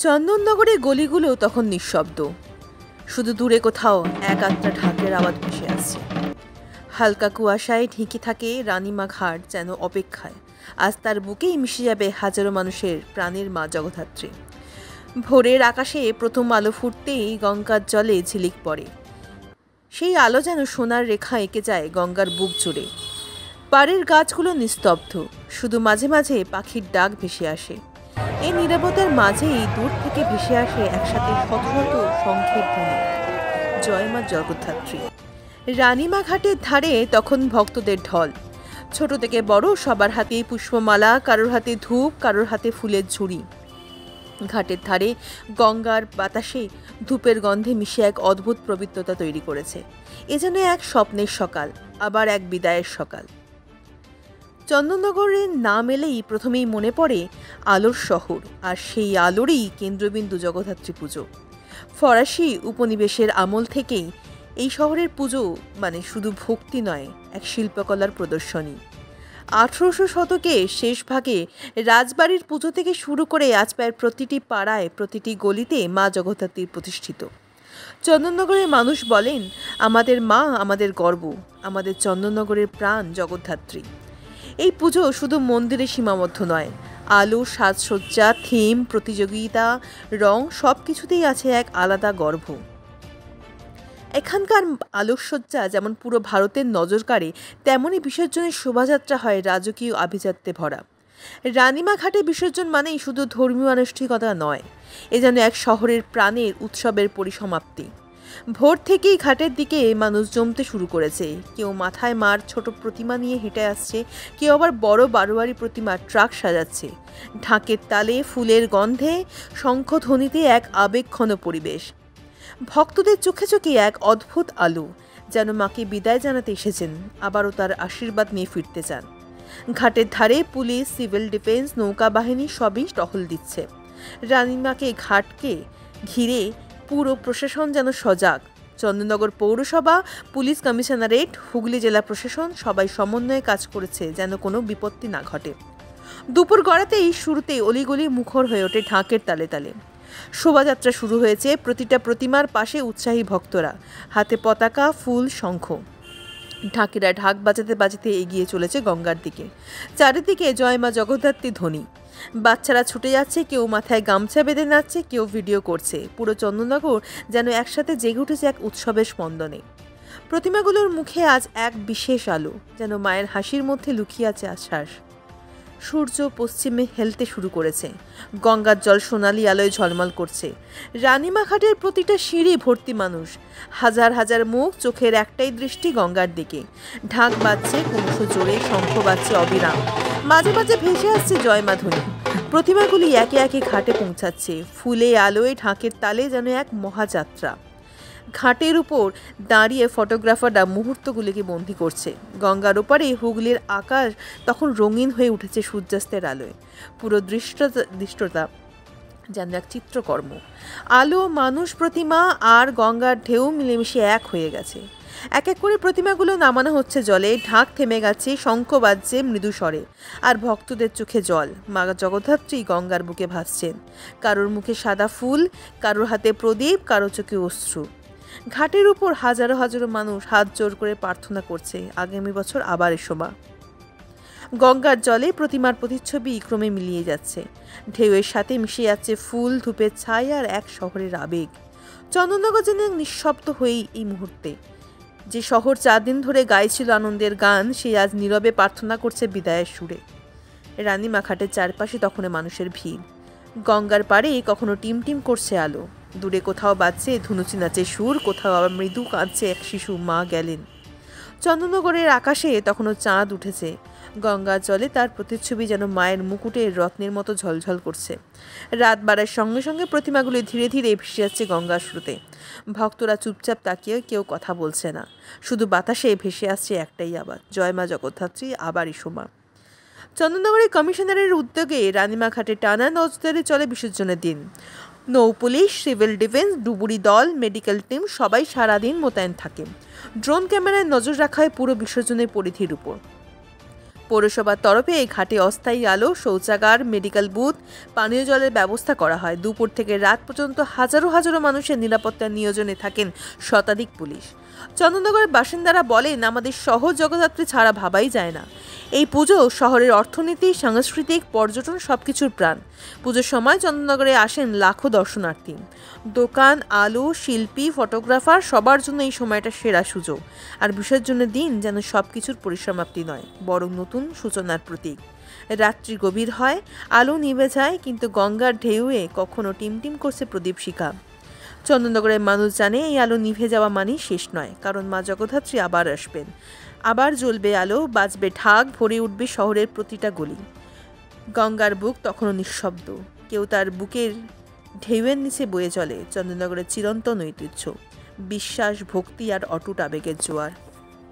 চন্দননগরের গলিগুলো তখন নিঃশব্দ, শুধু দূরে কোথাও এক আধটা ঢাকের আওয়াজ ভেসে আসছে। হালকা কুয়াশায় ঢেকে থাকে রানীমা ঘাট, যেন অপেক্ষায় আজ তার বুকেই মিশে যাবে হাজারো মানুষের প্রাণের মা জগদ্ধাত্রী। ভোরের আকাশে প্রথম আলো ফুটতেই গঙ্গার জলে ঝিলিক পড়ে, সেই আলো যেন সোনার রেখা এঁকে যায় গঙ্গার বুক জুড়ে। পাড়ের গাছগুলো নিস্তব্ধ, শুধু মাঝে মাঝে পাখির ডাক ভেসে আসে। এই নীরবতার মাঝেই দূর থেকে ভেসে আসে একসাথে শত শত শঙ্খের ধ্বনি, জয় মা জগদ্ধাত্রী। রানীমা ঘাটের ধারে তখন ভক্তদের ঢল, ছোট থেকে বড় সবার হাতে পুষ্পমালা, কারোর হাতে ধূপ, কারোর হাতে ফুলের ঝুড়ি। ঘাটের ধারে গঙ্গার বাতাসে ধূপের গন্ধে মিশে এক অদ্ভুত পবিত্রতা তৈরি করেছে। এ যেন এক স্বপ্নের সকাল, আবার এক বিদায়ের সকাল। চন্দননগরের নাম এলেই প্রথমেই মনে পড়ে আলোর শহর, আর সেই আলোরই কেন্দ্রবিন্দু জগদ্ধাত্রী পুজো। ফরাসি উপনিবেশের আমল থেকেই এই শহরের পুজো মানে শুধু ভক্তি নয়, এক শিল্পকলার প্রদর্শনী। 1800 শতকে শেষ ভাগে রাজবাড়ির পুজো থেকে শুরু করে আজ প্রায় প্রতিটি পাড়ায়, প্রতিটি গলিতে মা জগদ্ধাত্রী প্রতিষ্ঠিত। চন্দননগরের মানুষ বলেন, আমাদের মা আমাদের গর্ব, আমাদের চন্দননগরের প্রাণ জগদ্ধাত্রী। এই পুজো শুধু মন্দিরে সীমাবদ্ধ নয়, আলো, সাজসজ্জা, থিম, প্রতিযোগিতা, রং সব কিছুতেই আছে এক আলাদা গর্ব। এখানকার আলোকসজ্জা যেমন পুরো ভারতের নজর কাড়ে, তেমনই বিসর্জনের শোভাযাত্রা হয় রাজকীয় আভিজাত্যে ভরা। রানীমা ঘাটে বিসর্জন মানেই শুধু ধর্মীয় আনুষ্ঠানিকতা নয়, এ যেন এক শহরের প্রাণের উৎসবের পরিসমাপ্তি। ভোর থেকেই ঘাটের দিকে মানুষ জমতে শুরু করেছে। কেউ মাথায় মার ছোট প্রতিমা নিয়ে হেঁটে আসছে, কেউ আবার বড় বারোয়ারি প্রতিমা ট্রাক সাজাচ্ছে। ঢাকের তালে, ফুলের গন্ধে, শঙ্খধ্বনিতে এক আবেগঘন পরিবেশ। ভক্তদের চোখে চোখে এক অদ্ভুত আলো, যেন মাকে বিদায় জানাতে এসেছেন, আবারও তার আশীর্বাদ নিয়ে ফিরতে চান। ঘাটের ধারে পুলিশ, সিভিল ডিফেন্স, নৌকা বাহিনী সবই টহল দিচ্ছে। রানীমাকে ঘাটকে ঘিরে পুরো প্রশাসন যেন সজাগ। চন্দননগর পৌরসভা, পুলিশ কমিশনারেট, হুগলি জেলা প্রশাসন সবাই সমন্বয়ে কাজ করেছে যেন কোনো বিপত্তি না ঘটে। দুপুর গড়াতেই শুরুতেই অলিগলি মুখর হয়ে ওঠে ঢাকের তালে তালে। শোভাযাত্রা শুরু হয়েছে, প্রতিটা প্রতিমার পাশে উৎসাহী ভক্তরা, হাতে পতাকা, ফুল, শঙ্খ। ঢাকিরা ঢাক বাজাতে বাজাতে এগিয়ে চলেছে গঙ্গার দিকে। চারিদিকে জয় মা জগদ্ধাত্রী ধ্বনি। বাচ্চারা ছুটে যাচ্ছে, কেউ মাথায় গামছা বেঁধে নাচছে, কেউ ভিডিও করছে। পুরো চন্দননগর যেন একসাথে জেগে উঠেছে এক উৎসবের স্পন্দনে। প্রতিমাগুলোর মুখে আজ এক বিশেষ আলো, যেন মায়ের হাসির মধ্যে লুকিয়ে আছে আশ্বাস। সূর্য পশ্চিমে হেলতে শুরু করেছে, গঙ্গার জল সোনালি আলোয় ঝলমল করছে। রানীমা ঘাটের প্রতিটা সিঁড়ি ভর্তি মানুষ, হাজার হাজার মুখ, চোখের একটাই দৃষ্টি গঙ্গার দিকে। ঢাক বাজছে ক্রমশ জোরে, শঙ্খ বাজছে অবিরাম, মাঝে মাঝে ভেসে আসছে জয়মা ধ্বনি। প্রতিমাগুলি একে একে ঘাটে পৌঁছাচ্ছে, ফুলে আলোয়, ঢাকের তালে যেন এক মহাযাত্রা। ঘাটের উপর দাঁড়িয়ে ফটোগ্রাফাররা মুহূর্তগুলিকে বন্দী করছে। গঙ্গার ওপারে হুগলির আকাশ তখন রঙিন হয়ে উঠেছে সূর্যাস্তের আলোয়। পুরো দৃষ্টতা যেন এক চিত্রকর্ম। আলো, মানুষ, প্রতিমা আর গঙ্গার ঢেউ মিলেমিশে এক হয়ে গেছে। এক এক করে প্রতিমাগুলো নামানো হচ্ছে জলে, ঢাক থেমে গেছে, শঙ্খ বাজছে মৃদু স্বরে, আর ভক্তদের চোখে জল। মা জগদ্ধাত্রী গঙ্গার বুকে ভাসছেন, কারোর মুখে সাদা ফুল, কারোর হাতে প্রদীপ, কারো চোখে অশ্রু। ঘাটের উপর হাজারো হাজারো মানুষ হাত জোর করে প্রার্থনা করছে, আগামী বছর আবার এসো মা। গঙ্গার জলে প্রতিমার প্রতিচ্ছবি ক্রমে মিলিয়ে যাচ্ছে, ঢেউয়ের সাথে মিশে যাচ্ছে ফুল, ধূপের ছাই আর এক শহরের আবেগ। চন্দননগর যেন নিঃশব্দ হয়েই এই মুহূর্তে। যে শহর 4 দিন ধরে গাইছিল আনন্দের গান, সে আজ নীরবে প্রার্থনা করছে বিদায়ের সুরে। রানীমা ঘাটের চারপাশে তখন মানুষের ভিড়। গঙ্গার পাড়ে কখনো টিম টিম করছে আলো, দূরে কোথাও বাজছে ধুনুচি নাচের সুর, কোথাও আবার মৃদু কাঁদছে এক শিশু, মা গেলেন। চন্দননগরের আকাশে তখনও চাঁদ উঠেছে, গঙ্গার জলে তার প্রতিচ্ছবি যেন মায়ের মুকুটের রত্নের মতো ঝলঝল করছে। রাত বাড়ার সঙ্গে সঙ্গে প্রতিমাগুলি ধীরে ধীরে ভেসে যাচ্ছে গঙ্গার স্রোতে। ভক্তরা চুপচাপ তাকিয়ে, কেউ কথা বলছে না, শুধু বাতাসে ভেসে আসছে একটাই আওয়াজ, জয় মা জগদ্ধাত্রী, আবার এসো মা। চন্দননগরের কমিশনারের উদ্যোগে রানীমা ঘাটে টানা নজরদারি চলে বিসর্জনের দিন। নৌ পুলিশ, সিভিল ডিফেন্স, ডুবুরি দল, মেডিকেল টিম সবাই সারাদিন মোতায়েন থাকে। ড্রোন ক্যামেরায় নজর রাখা হয় পুরো বিসর্জনের পরিধির উপর। পৌরসভার তরফে এই ঘাটে অস্থায়ী আলো, শৌচাগার, মেডিকেল বুথ, পানীয় জলের ব্যবস্থা করা হয়। দুপুর থেকে রাত পর্যন্ত হাজারো হাজারো মানুষের নিরাপত্তা নিয়োজনে থাকেন শতাধিক পুলিশ। চন্দননগরের বাসিন্দারা বলেন, আমাদের শহর জগদ্ধাত্রী ছাড়া ভাবাই যায় না। এই পুজো শহরের অর্থনীতি, সাংস্কৃতিক, পর্যটন সবকিছুর প্রাণ। পুজোর সময় চন্দননগরে আসেন লাখো দর্শনার্থী। দোকান, আলো, শিল্পী, ফটোগ্রাফার সবার জন্য এই সময়টা সেরা সুযোগ। আর বিসর্জনের দিন যেন সবকিছুর পরিসমাপ্তি নয়, বরং নতুন সূচনার প্রতীক। রাত্রি গভীর হয়, আলো নিভে যায়, কিন্তু গঙ্গার ঢেউয়ে কখনো টিমটিম করছে প্রদীপ শিখা। চন্দননগরের মানুষ জানে এই আলো নিভে যাওয়া মানেই শেষ নয়, কারণ মা জগদ্ধাত্রী আবার আসবেন। আবার জ্বলবে আলো, বাজবে ঢাক, ভরে উঠবে শহরের প্রতিটা গলি। গঙ্গার বুক তখনও নিঃশব্দ, কেউ তার বুকের ঢেউয়ের নিচে বয়ে চলে চন্দননগরের চিরন্তন ঐতিহ্য, বিশ্বাস, ভক্তি আর অটুট আবেগের জোয়ার।